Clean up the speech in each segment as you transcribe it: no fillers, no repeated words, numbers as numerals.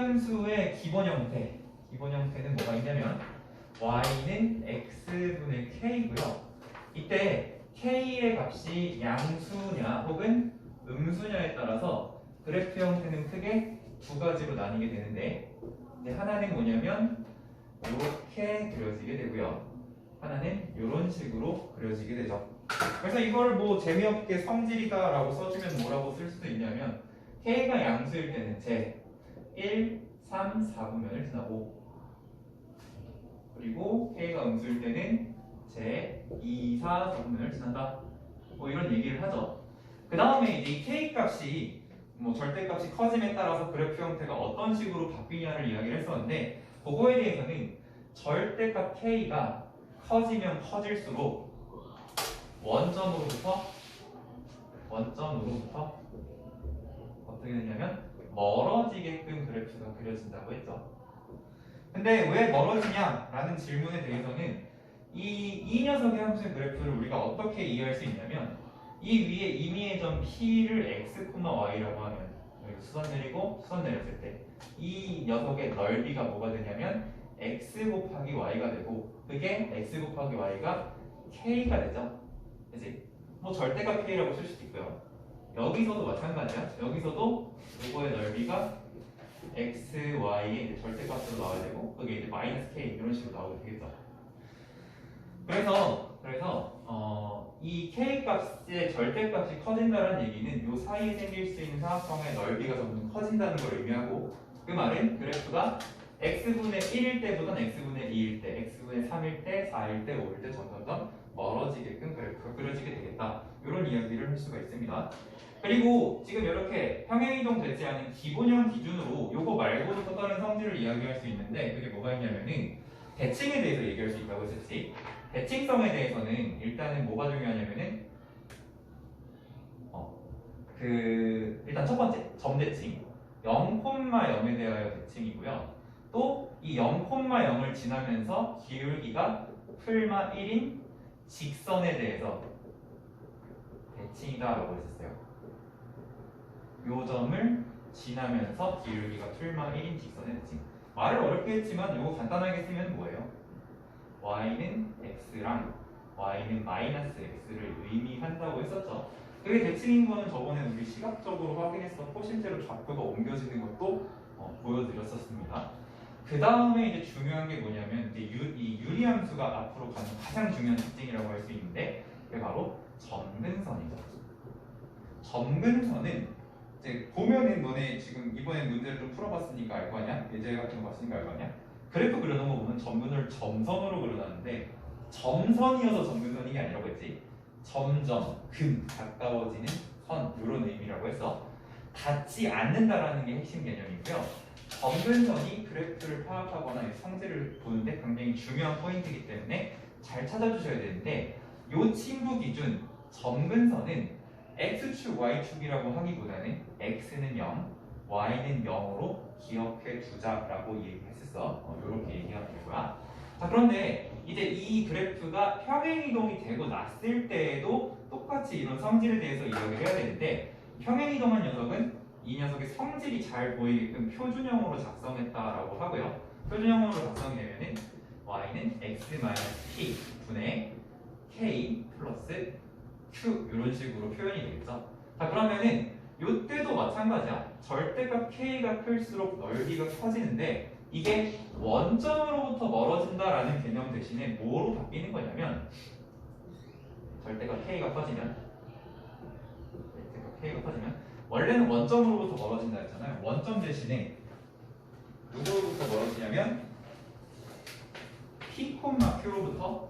유리함수의 기본 형태는 뭐가 있냐면 y는 x분의 k고요. 이때 k의 값이 양수냐 혹은 음수냐에 따라서 그래프 형태는 크게 두 가지로 나뉘게 되는데, 이제 하나는 뭐냐면 이렇게 그려지게 되고요. 하나는 이런 식으로 그려지게 되죠. 그래서 이걸 뭐 재미없게 성질이다라고 써주면 뭐라고 쓸 수도 있냐면 k가 양수일 때는 제 1, 3, 4분면을 지나고, 그리고 k가 음수일 때는 제 2, 4, 4분면을 지난다. 뭐 이런 얘기를 하죠. 그 다음에 이제 이 k 값이 뭐 절대값이 커짐에 따라서 그래프 형태가 어떤 식으로 바뀌냐를 이야기를 했었는데, 그거에 대해서는 절대값 k가 커지면 커질수록 원점으로부터 어떻게 되냐면 멀어지게끔 그래프가 그려진다고 했죠. 근데 왜 멀어지냐라는 질문에 대해서는 이 녀석의 함수의 그래프를 우리가 어떻게 이해할 수 있냐면, 이 위에 임의의 점 P를 x, y라고 하면 여기 수선 내리고 수선 내렸을 때 이 녀석의 넓이가 뭐가 되냐면 x 곱하기 y가 되고, 그게 x 곱하기 y가 k가 되죠. 그치? 뭐 절대값 k라고 쓸 수도 있고요. 여기서도 마찬가지야. 여기서도 이거의 넓이가 x, y의 이제 절대값으로 나와야 되고, 그게 이제 마이너스 k 이런 식으로 나오게 되겠죠. 그래서 이 k 값의 절대값이 커진다는 얘기는 이 사이에 생길 수 있는 사각형의 넓이가 점점 커진다는 걸 의미하고, 그 말은 그래프가 x분의 1일 때보다는 x분의 2일 때, x분의 3일 때, 4일 때, 5일 때 점점 멀어지게끔 그래프가 그려지게 되겠다. 이런 이야기를 할 수가 있습니다. 그리고 지금 이렇게 평행이동 되지 않은 기본형 기준으로 요거 말고도 또 다른 성질을 이야기할 수 있는데, 그게 뭐가 있냐면은 대칭에 대해서 얘기할 수 있다고 했었지. 대칭성에 대해서는 일단은 뭐가 중요하냐면은 일단 첫 번째 점대칭 0,0에 대하여 대칭이고요. 또 이 0,0을 지나면서 기울기가 풀마 1인 직선에 대해서 대칭이다라고 했었어요. 요 점을 지나면서 기울기가 풀마 1인 직선의 대칭. 말을 어렵게 했지만 이거 간단하게 쓰면 뭐예요? y는 x랑 y는 마이너스 x를 의미한다고 했었죠. 그게 대칭인 거는 저번에 우리 시각적으로 확인했었고, 실제로 좌표가 옮겨지는 것도 보여드렸었습니다. 그 다음에 이제 중요한 게 뭐냐면 이제 이 유리함수가 앞으로 가는 가장 중요한 특징이라고 할 수 있는데, 그게 바로 점근선이죠. 점근선은 이제 보면은 너네 지금 이번에 문제를 좀 풀어봤으니까 알 거 아니야? 예제 같은 거 봤으니까 알 거 아니야? 그래프 그려놓은 거 보면 점근을 점선으로 그려놨는데, 점선이어서 점근선이 게 아니라고 했지. 점점 가까워지는 선, 이런 의미라고 해서 닿지 않는다라는 게 핵심 개념이고요. 점근선이 그래프를 파악하거나 성질을 보는데 굉장히 중요한 포인트이기 때문에 잘 찾아주셔야 되는데, 이 친구 기준 점근선은 x축, y축이라고 하기보다는 x는 0, y는 0으로 기억해 두자라고 얘기했었어. 이렇게 얘기하면 되고요. 자, 그런데 이제 이 그래프가 평행이동이 되고 났을 때에도 똑같이 이런 성질에 대해서 이야기를 해야 되는데, 평행이동한 녀석은 이 녀석의 성질이 잘 보이게끔 표준형으로 작성했다라고 하고요. 표준형으로 작성이 되면은 y는 x-p 분의 k 플러스 q 이런 식으로 표현이 되겠죠. 자, 그러면은 이때도 마찬가지야. 절대값 k가 클수록 넓이가 커지는데, 이게 원점으로부터 멀어진다라는 개념 대신에 뭐로 바뀌는 거냐면, 절대값 k가 커지면 원래는 원점으로부터 멀어진다 했잖아요. 원점 대신에 누구로부터 멀어지냐면 p, q로부터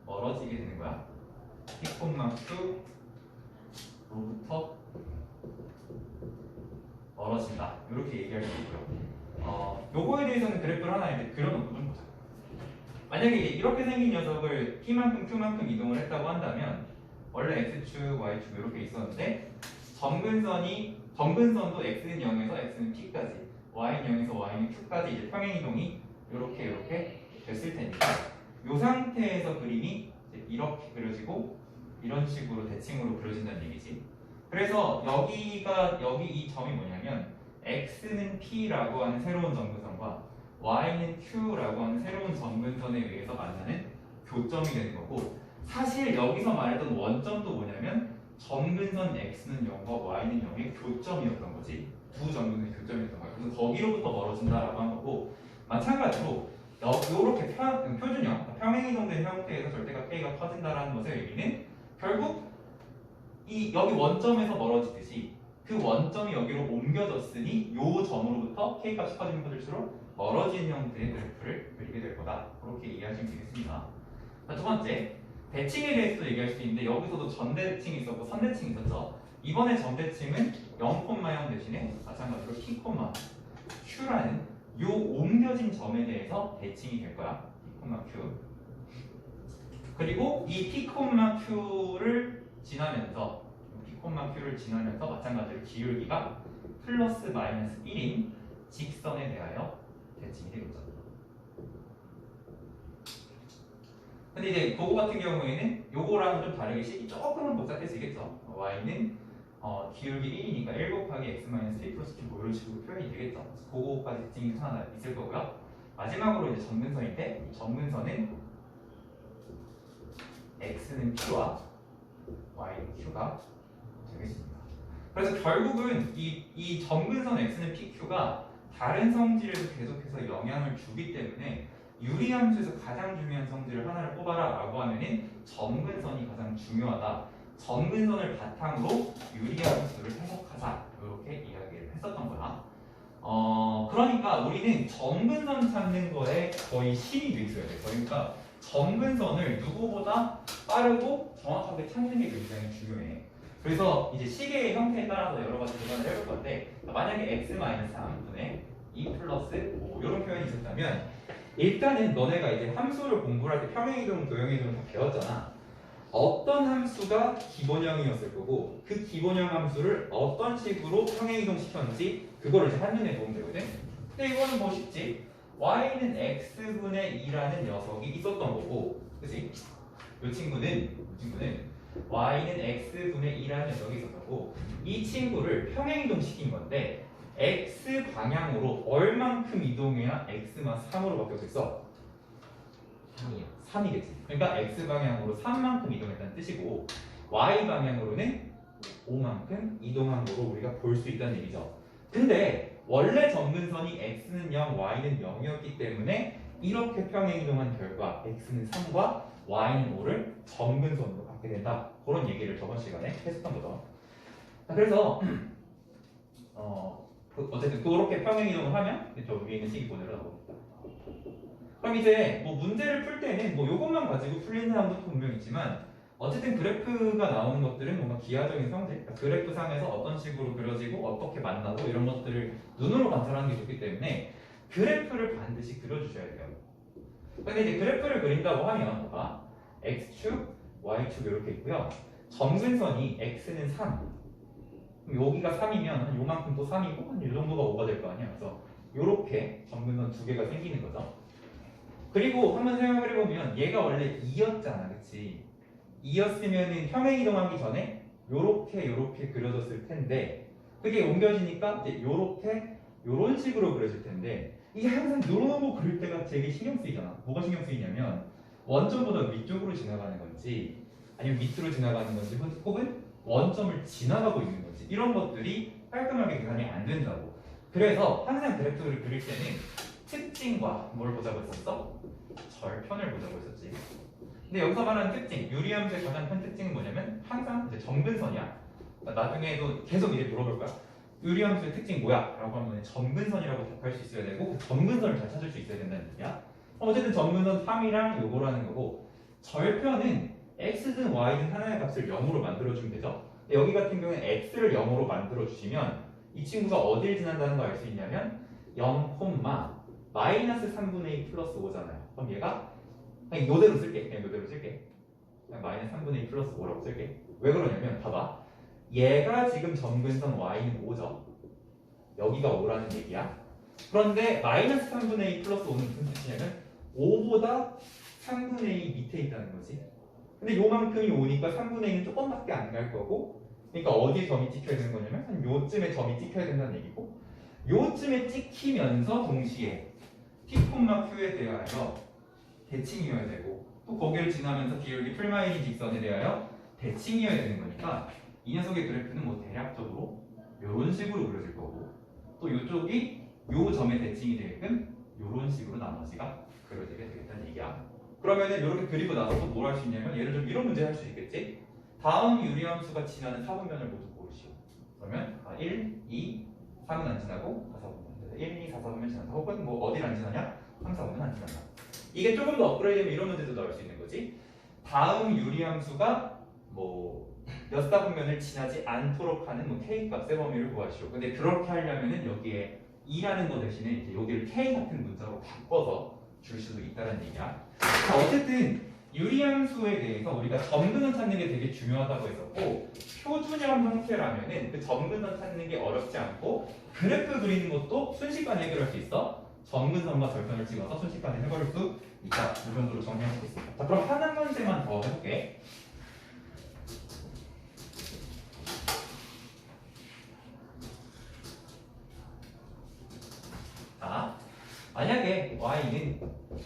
멀어지게 되는 거야. p, q로부터 멀어진다. 이렇게 얘기할 수 있고요. 요거에 대해서는 그래프를 하나 이제 그려놓고 좀 보자. 만약에 이렇게 생긴 녀석을 p만큼 q만큼 이동을 했다고 한다면, 원래 x축, y축 이렇게 있었는데, 점근선도 x는 0에서 x는 p까지, y는 0에서 y는 q까지 이제 평행이동이 이렇게 됐을 테니까, 이 상태에서 그림이 이제 이렇게 그려지고 이런 식으로 대칭으로 그려진다는 얘기지. 그래서 여기 이 점이 뭐냐면 x는 p라고 하는 새로운 점근선과 y는 q라고 하는 새로운 점근선에 의해서 만나는 교점이 되는 거고, 사실 여기서 말했던 원점도 뭐냐면 점근선 x는 0과 y는 0의 교점이었던 거지. 두 점근의 교점이었던 거야. 그래서 거기로부터 멀어진다라고 한 거고, 마찬가지로 이렇게 표준형, 평행이동된 형태에서 절대값 k가 커진다라는 것의 의미는 결국 여기 원점에서 멀어지듯이 그 원점이 여기로 옮겨졌으니 이 점으로부터 k 값이 커지면 커질수록 멀어지는 형태의 그래프를 그리게 될 거다. 그렇게 이해하시면 되겠습니다. 자, 두 번째, 대칭에 대해서도 얘기할 수 있는데 여기서도 전대칭이 있었고 선대칭이 있었죠. 이번에 전대칭은 0,0 대신에 마찬가지로 p, q라는 이 옮겨진 점에 대해서 대칭이 될 거야. p, q. 그리고 이 p, q를 지나면서 마찬가지로 기울기가 플러스 마이너스 1인 직선에 대하여 대칭이 되겠죠. 근데 이제 그거 같은 경우에는 요거랑은 좀 다르게 식이 조금은 복잡해지겠죠. y는 기울기 1이니까 1 곱하기 x 마이너스 1 플러스 q 이런 식으로 표현이 되겠죠. 그거까지 대칭이 하나 있을 거고요. 마지막으로 이제 점근선인데, 이 점근선은 x는 p와 y는 q가 되겠습니다. 그래서 결국은 이 점근선 x는 pq가 다른 성질에도 계속해서 영향을 주기 때문에 유리함수에서 가장 중요한 성질을 하나를 뽑아라 라고 하면은 점근선이 가장 중요하다. 점근선을 바탕으로 유리함수를 해석하자. 이렇게 이야기를 했었던 거야. 그러니까 우리는 점근선 찾는 거에 거의 신이 돼 있어야 돼. 그러니까 점근선을 누구보다 빠르고 정확하게 찾는 게 굉장히 중요해. 그래서 이제 시계의 형태에 따라서 여러 가지 계산을 해볼 건데, 만약에 x-3분의 2 플러스 5 이런 표현이 있었다면, 일단은 너네가 이제 함수를 공부할 때 평행이동, 도형이동 다 배웠잖아. 어떤 함수가 기본형이었을 거고 그 기본형 함수를 어떤 식으로 평행이동 시켰는지 그거를 이제 한눈에 보면 되거든. 근데 이거는 뭐 쉽지. y는 x분의 2라는 녀석이 있었던 거고, 그치? 이 친구는 y는 x분의 2라는 녀석이 있었고, 이 친구를 평행이동 시킨 건데 x 방향으로 얼만큼 이동해야 x만 3으로 바뀌었겠어? 3이겠지. 그러니까 x 방향으로 3만큼 이동했다는 뜻이고, y 방향으로는 5만큼 이동한 거로 우리가 볼 수 있다는 얘기죠. 근데 원래 점근선이 x는 0, y는 0이었기 때문에 이렇게 평행이동한 결과 x는 3과 y는 5를 점근선으로 갖게 된다. 그런 얘기를 저번 시간에 했었던 거죠. 그래서 어쨌든 그렇게 평행이동을 하면 저 위에 있는 식이 그대로 나오겠다. 그럼 이제 뭐 문제를 풀 때는 뭐 요것만 가지고 풀리는 사람도 분명 있지만, 어쨌든 그래프가 나오는 것들은 뭔가 기하적인 성질, 그러니까 그래프 상에서 어떤 식으로 그려지고 어떻게 만나고 이런 것들을 눈으로 관찰하는 게 좋기 때문에 그래프를 반드시 그려주셔야 돼요. 근데 이제 그래프를 그린다고 하면 봐봐, x축, y축 이렇게 있고요. 점근선이 x는 3, 그럼 여기가 3이면 한 요만큼 또 3이고 한 이 정도가 5가 될 거 아니야. 그래서 요렇게 점근선 두 개가 생기는 거죠. 그리고 한번 생각을 해보면 얘가 원래 2였잖아, 그치? 2였으면은 평행이동하기 전에 요렇게 그려졌을 텐데, 그게 옮겨지니까 이제 요런 식으로 그려질 텐데, 이게 항상 요런 거 그릴 때가 되게 신경 쓰이잖아. 뭐가 신경 쓰이냐면 원점보다 위쪽으로 지나가는 건지 아니면 밑으로 지나가는 건지 혹은 원점을 지나가고 있는 건지, 이런 것들이 깔끔하게 계산이 안 된다고. 그래서 항상 그래프를 그릴 때는 특징과 뭘 보자고 했었어? 절편을 보자고 했었지. 근데 여기서 말하는 특징, 유리함수의 가장 큰 특징은 뭐냐면 항상 이제 점근선이야. 나중에도 계속 이제 물어볼 거야. 유리함수의 특징 뭐야? 라고 하면 점근선이라고 답할 수 있어야 되고, 그 점근선을 잘 찾을 수 있어야 된다는 얘기야. 어쨌든 점근선 3이랑 요거라는 거고, 절편은 x든 y든 하나의 값을 0으로 만들어주면 되죠. 여기 같은 경우에 x를 0으로 만들어주시면 이 친구가 어딜 지난다는 걸 알 수 있냐면 0, 마이너스 3분의 2 플러스 5잖아요. 그럼 얘가 그냥 이대로 쓸게. 그냥 마이너스 3분의 2 플러스 5라고 쓸게. 왜 그러냐면 봐봐. 얘가 지금 점근선 y는 5죠. 여기가 5라는 얘기야. 그런데 마이너스 3분의 2 플러스 5는 무슨 뜻이냐면 5보다 3분의 2 밑에 있다는 거지. 근데 요만큼이 5니까 3분의 2는 조금밖에 안 갈 거고, 그러니까 어디에 점이 찍혀야 되는 거냐면 한 요쯤에 점이 찍혀야 된다는 얘기고, 요쯤에 찍히면서 동시에 P, Q에 대하여 대칭이어야 되고 또 거기를 지나면서 기울기 풀마이린 직선에 대하여 대칭이어야 되는 거니까 이 녀석의 그래프는 뭐 대략적으로 이런 식으로 그려질 거고 또 이쪽이 요 점에 대칭이 되게끔 이런 식으로 나머지가 그려지게 되겠다는 얘기야. 그러면은 이렇게 그리고 나서 또 뭘 할 수 있냐면 예를 들면 이런 문제 할 수 있겠지. 다음 유리함수가 지나는 4분면을 모두 고르시오. 그러면 1, 2, 3은 안 지나고 4, 4분면 1, 2, 4, 4분면 지난다. 혹은 뭐 어디를 안 지나냐? 3, 4분면 안 지난다. 이게 조금 더 업그레이드되면 이런 문제도 나올 수 있는 거지. 다음 유리함수가 뭐 몇 사분면을 지나지 않도록 하는 뭐 k 값의 범위를 구하시오. 근데 그렇게 하려면은 여기에 2라는 거 대신에 이제 여기를 k 같은 문자로 바꿔서 줄 수도 있다는 얘기야. 자, 어쨌든 유리함수에 대해서 우리가 점근원 찾는 게 되게 중요하다고 했었고 표준형 형태라면은 그 점근원 찾는 게 어렵지 않고 그래프 그리는 것도 순식간에 해결할 수 있어. 점근선과 절편을 찍어서 순식간에 해결할 수 있다. 이 정도로 정리할 수 있습니다. 자, 그럼 한 문제만 더 해볼게. 자, 만약에 y는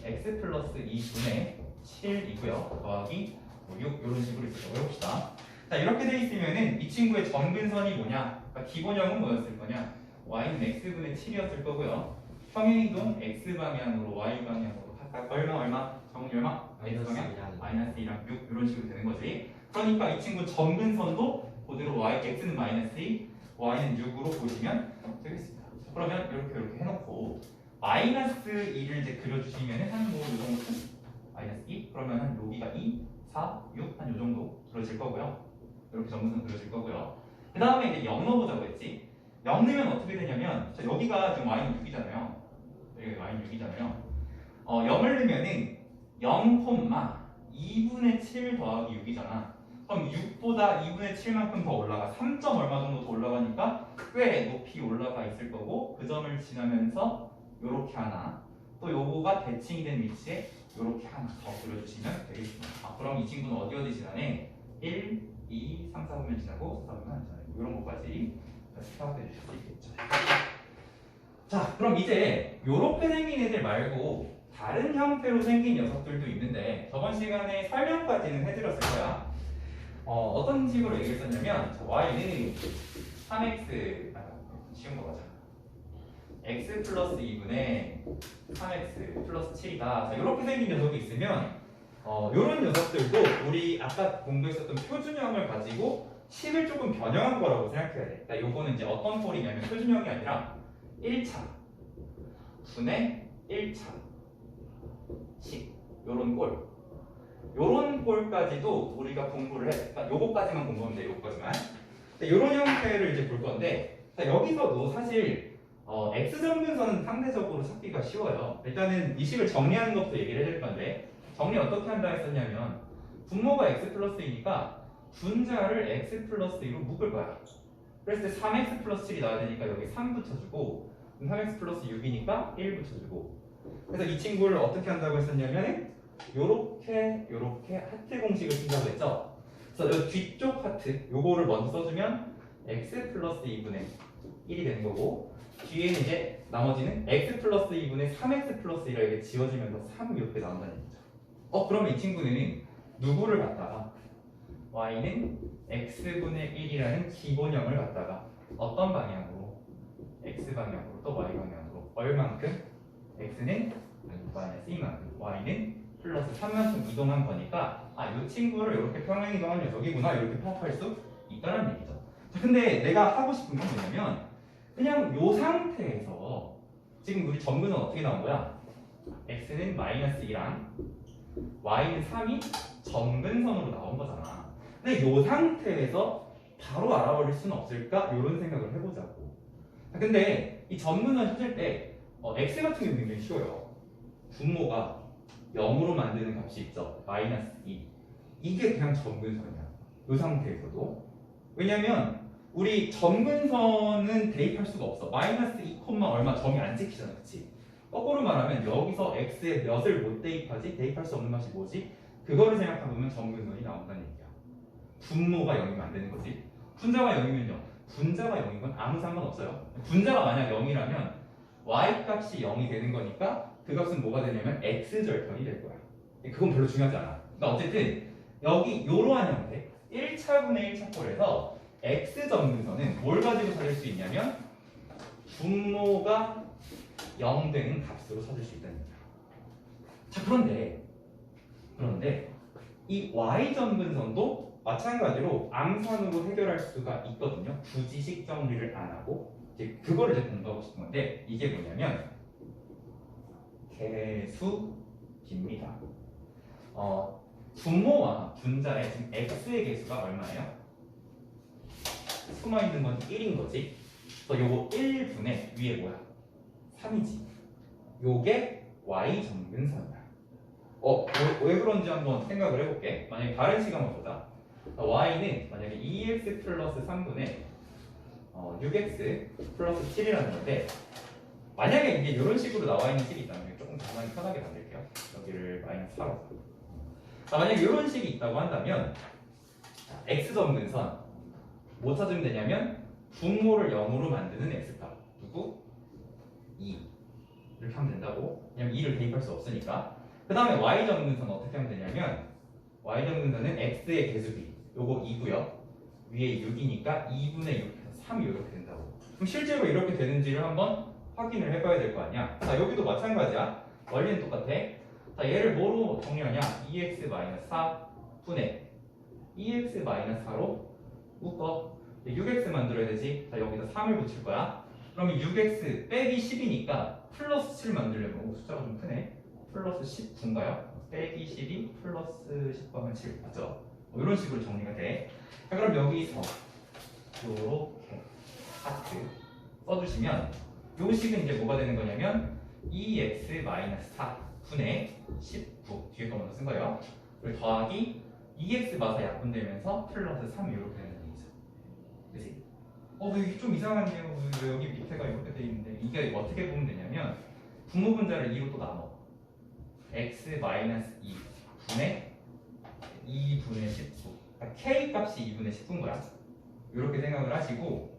x 플러스 2분의 7이고요. 더하기 6 이런 식으로 있어서 해봅시다. 자, 이렇게 돼 있으면은 이 친구의 점근선이 뭐냐? 그러니까 기본형은 뭐였을 거냐? y는 x분의 7이었을 거고요. 평행이동 x 방향으로 y 방향으로 각각 얼마? 정리 얼마? x 방향 마이너스 2랑 6 이런 식으로 되는 거지. 그러니까 이 친구 점근선도 그대로 y x는 마이너스 2, y는 6으로 보시면 되겠습니다. 자, 그러면 이렇게 해놓고 마이너스 2를 이제 그려주시면은 한뭐이 정도 마이너스 2 그러면 한 여기가 2, 4, 6 한 요 정도 그려질 거고요. 이렇게 점근선 그려질 거고요. 그 다음에 이제 0 넣어보자고 했지. 0 넣으면 어떻게 되냐면 자, 여기가 지금 y는 6이잖아요. 여기 y는 6이잖아요. 0을 넣으면은 0,2분의 7 더하기 6이잖아. 그럼 6보다 2분의 7만큼 더 올라가 3점 얼마 정도 더 올라가니까 꽤 높이 올라가 있을 거고 그 점을 지나면서 요렇게 하나 또 요거가 대칭이 된 위치에 요렇게 하나 더 그려주시면 되겠습니다. 그럼 이 친구는 어디 지나네? 1, 2, 3, 4분면 지나고 4분면 안 지나고 이런 것까지 다시 파악해 주실 수 있겠죠. 자, 그럼 이제 요렇게 생긴 애들 말고 다른 형태로 생긴 녀석들도 있는데 저번 시간에 설명까지는 해드렸을 거야. 어떤 식으로 얘기했었냐면 y는 3x 쉬운 거 가자. x 플러스 2분의 3x 플러스 7이다. 자, 이렇게 생긴 녀석이 있으면 이런 녀석들도 우리 아까 공부했었던 표준형을 가지고 식을 조금 변형한 거라고 생각해야 돼. 그러니까 요거는 이제 어떤 꼴이냐면 표준형이 아니라 1차 분의 1차 식 요런 꼴 요런 꼴까지도 우리가 공부를 해. 그러니까 요거까지만 공부하면 돼. 요거까지만. 요런 형태를 이제 볼 건데 자, 여기서도 사실 x점근선은 상대적으로 찾기가 쉬워요. 일단은 이 식을 정리하는 것도 얘기를 해줄 건데 정리 어떻게 한다 했었냐면 분모가 x 플러스 2니까 분자를 x 플러스 2로 묶을 거야. 그랬을 때 3x 플러스 7이 나와야 되니까 여기 3 붙여주고 3x 플러스 6이니까 1 붙여주고 그래서 이 친구를 어떻게 한다고 했었냐면 요렇게 하트 공식을 쓴다고 했죠. 그래서 이 뒤쪽 하트 요거를 먼저 써주면 x 플러스 2분의 1이 되는 거고 뒤에는 이제 나머지는 x 플러스 2분의 3x 플러스 1이 이렇게 지워지면서 3 이렇게 나온다는 얘기죠. 그러면 이 친구는 누구를 갖다가 y는 x분의 1이라는 기본형을 갖다가 어떤 방향으로 x 방향으로 또 y 방향으로 얼만큼 x는 마이너스 2만큼 y는 플러스 3만큼 이동한 거니까 이 친구를 이렇게 평행 이동한 녀석이구나 이렇게 파악할 수 있다는 얘기죠. 근데 내가 하고 싶은 건 뭐냐면 그냥 요 상태에서 지금 우리 점근은 어떻게 나온 거야? x는 마이너스 2랑 y는 3이 점근선으로 나온 거잖아. 근데 요 상태에서 바로 알아버릴 수는 없을까? 이런 생각을 해보자고. 근데 이 점근선 찾을 때 x 같은 경우는 굉장히 쉬워요. 분모가 0으로 만드는 값이 있죠. 마이너스 2. 이게 그냥 점근선이야. 이 상태에서도. 왜냐면 우리 점근선은 대입할 수가 없어. 마이너스 2, 얼마 점이 안 찍히잖아. 그치? 거꾸로 말하면 여기서 x에 몇을 못 대입하지? 대입할 수 없는 맛이 뭐지? 그거를 생각해보면 점근선이 나온다는 얘기야. 분모가 0이면 안 되는 거지. 분자가 0이면요. 분자가 0인 건 아무 상관없어요. 분자가 만약 0이라면 y 값이 0이 되는 거니까 그 값은 뭐가 되냐면 x절편이 될 거야. 그건 별로 중요하지 않아. 그러니까 어쨌든 여기 이러한 형태 1차분의 1차꼴에서 x점근선은 뭘 가지고 찾을 수 있냐면 분모가 0 되는 값으로 찾을 수 있다는 얘기야. 자, 그런데 이 y점근선도 마찬가지로 암산으로 해결할 수가 있거든요. 굳이 식 정리를 안 하고 이제 그거를 이제 공부하고 싶은 건데 이게 뭐냐면 개수비입니다. 분모와 분자의 지금 x의 개수가 얼마예요? 숨어 있는 건 1인 거지. 그래서 요거 1분의 위에 뭐야? 3이지. 요게 y 점근선이야. 왜 그런지 한번 생각을 해볼게. 만약에 다른 식으로 보자. y는 만약에 2x 플러스 3분의 6x 플러스 7이라는 건데 만약에 이게 이런 식으로 나와 있는 식이 있다면 조금 가만히 편하게 만들게요. 여기를 마이너스 4로. 만약에 이런 식이 있다고 한다면 x점근선 뭐 찾으면 되냐면 분모를 0으로 만드는 x값 누구? 2 이렇게 하면 된다고. 왜냐면 2를 대입할 수 없으니까. 그 다음에 y점근선 어떻게 하면 되냐면 y점근선은 x의 개수비 요거 2고요. 위에 6이니까 2분의 6에서 3이 이렇게 된다고. 그럼 실제로 이렇게 되는지를 한번 확인을 해봐야 될 거 아니야. 자, 여기도 마찬가지야. 원리는 똑같아. 자, 얘를 뭐로 정리하냐? 2x-4분의 2x-4로 묶어. 6x 만들어야 되지. 자, 여기다 3을 붙일 거야. 그러면 6x 빼기 10이니까 플러스 7 만들려면 숫자가 좀 크네. 플러스 19인가요? 빼기 12 플러스 10하면 7 맞죠? 이런 식으로 정리가 돼. 자, 그럼 여기서 요렇게 하트 써주시면 요 식은 이제 뭐가 되는 거냐면 2x-4분의 19 뒤에 거 먼저 쓴 거예요. 그리고 더하기 2x 마사 약분되면서 플러스 3 이렇게 되는 얘기죠. 그치? 이게 좀 이상한데요. 왜 여기 밑에가 이렇게 돼 있는데 이게 어떻게 보면 되냐면 분모 분자를 2로 또 나눠. x-2 분의 2분의 19. 그러니까 k 값이 2분의 19인 거야. 이렇게 생각을 하시고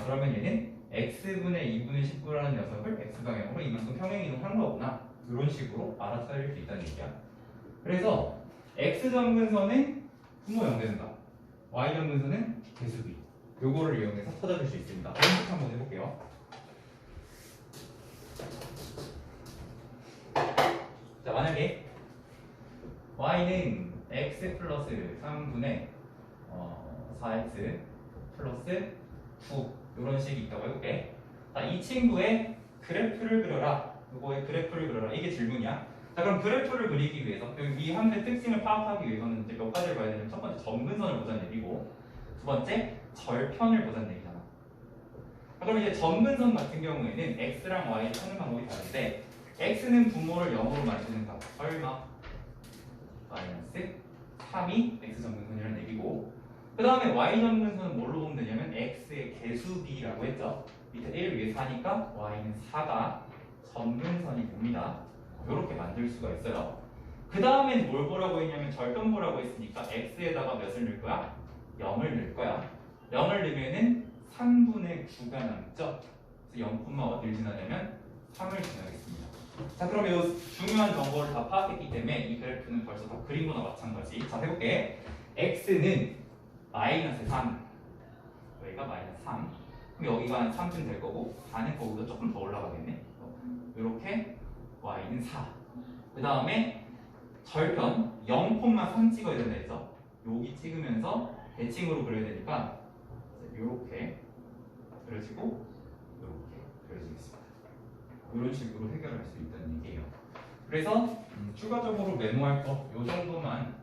그러면 얘는 x분의 2분의 19라는 녀석을 x방향으로 이만큼 평행이동한 거구나. 이런 식으로 알아차릴 수 있다는 얘기야. 그래서 x점근선은 분모 0 되는 값, y점근선은 개수비. 요거를 이용해서 찾아줄 수 있습니다. 연습 한번 해볼게요. 자, 만약에 y는 x 플러스 3분의 4x 플러스 9 이런 식이 있다고 해볼게. 자, 이 친구의 그래프를 그려라. 이거의 그래프를 그려라. 이게 질문이야. 자, 그럼 그래프를 그리기 위해서 이 함수의 특징을 파악하기 위해서는 이제 몇 가지를 봐야 되냐면 첫 번째 점근선을 보자는 얘기고 두 번째 절편을 보자는 얘기잖아. 자, 그럼 이제 점근선 같은 경우에는 x랑 y의 찾는 방법이 다른데 x는 분모를 0으로 만드는 값 얼마? 마이너스 3이 x점근선이라는 얘기고 그 다음에 y점근선은 뭘로 보면 되냐면 x의 개수비라고 했죠. 밑에 1 위에 4니까 y는 4가 점근선이 됩니다. 이렇게 만들 수가 있어요. 그 다음엔 뭘 보라고 했냐면 절편 보라고 했으니까 x에다가 몇을 넣을 거야? 0을 넣을 거야. 0을 넣으면은 3분의 9가 남죠. 그래서 0뿐만 어딜 지나냐면 3을 지나겠습니다. 자, 그럼 이 중요한 정보를 다 파악했기 때문에 이 그래프는 벌써 다 그린 거나 마찬가지. 자, 해볼게. x는 마이너스 3 여기가 마이너스 3 그럼 여기가 한 3쯤 될 거고 4는 거기서 조금 더 올라가겠네. 이렇게 y는 4. 그 다음에 절편 0,3 찍어야 된다 해서 여기 찍으면서 대칭으로 그려야 되니까 이렇게 그려지고 이렇게 그려지겠습니다. 이런 식으로 해결할 수 있다는 얘기예요. 그래서 추가적으로 메모할 거 이 정도만